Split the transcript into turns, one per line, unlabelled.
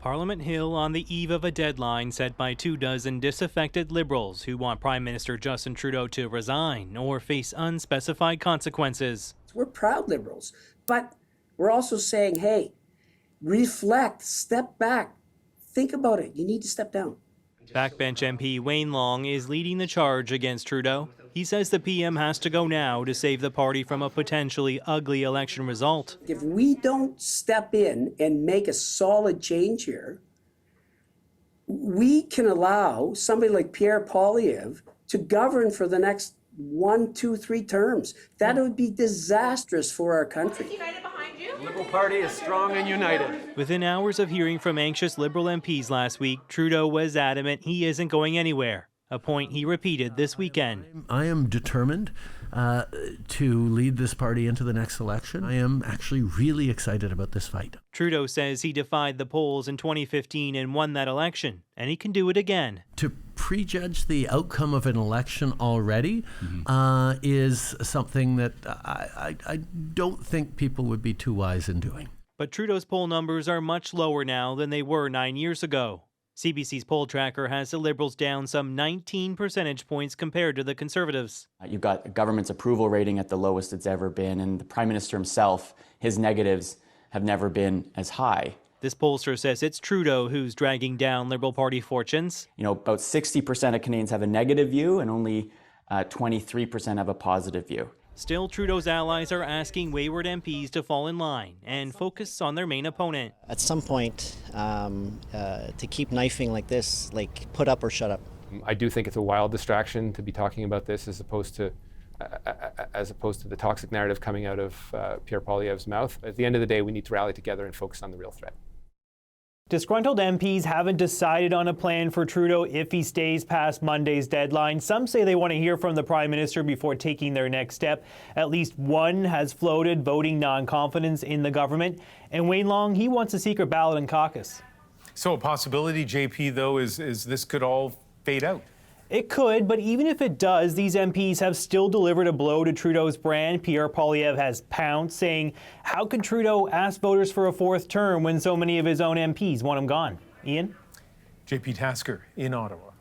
Parliament Hill on the eve of a deadline set by 24 disaffected Liberals who want Prime Minister Justin Trudeau to resign or face unspecified consequences.
We're proud Liberals, but we're also saying, hey, reflect, step back, think about it. You need to step down.
Backbench MP Wayne Long is leading the charge against Trudeau. He says the PM has to go now to save the party from a potentially ugly election result.
If we don't step in and make a solid change here, we can allow somebody like Pierre Poilievre to govern for the next 1, 2, 3 terms. That would be disastrous for our country.
The Liberal Party is strong and united.
Within hours of hearing from anxious Liberal MPs last week, Trudeau was adamant he isn't going anywhere, a point he repeated this weekend.
I am determined to lead this party into the next election. I am actually really excited about this fight.
Trudeau says he defied the polls in 2015 and won that election, and he can do it again.
To prejudge the outcome of an election already is something that I don't think people would be too wise in doing.
But Trudeau's poll numbers are much lower now than they were 9 years ago. CBC's poll tracker has the Liberals down some 19 percentage points compared to the Conservatives.
You've got a government's approval rating at the lowest it's ever been, and the Prime Minister himself, his negatives have never been as high.
This pollster says it's Trudeau who's dragging down Liberal Party fortunes.
You know, about 60% of Canadians have a negative view, and only 23% have a positive view.
Still, Trudeau's allies are asking wayward MPs to fall in line and focus on their main opponent.
At some point, to keep knifing like this, like put up or shut up.
I do think it's a wild distraction to be talking about this as opposed to the toxic narrative coming out of Pierre Poilievre's mouth. At the end of the day, we need to rally together and focus on the real threat.
Disgruntled MPs haven't decided on a plan for Trudeau if he stays past Monday's deadline. Some say they want to hear from the Prime Minister before taking their next step. At least one has floated voting non-confidence in the government. And Wayne Long, he wants a secret ballot in caucus.
So a possibility, JP, though, is this could all fade out.
It could, but even if it does, these MPs have still delivered a blow to Trudeau's brand. Pierre Poilievre has pounced, saying, how could Trudeau ask voters for a 4th term when so many of his own MPs want him gone? Ian?
JP Tasker in Ottawa.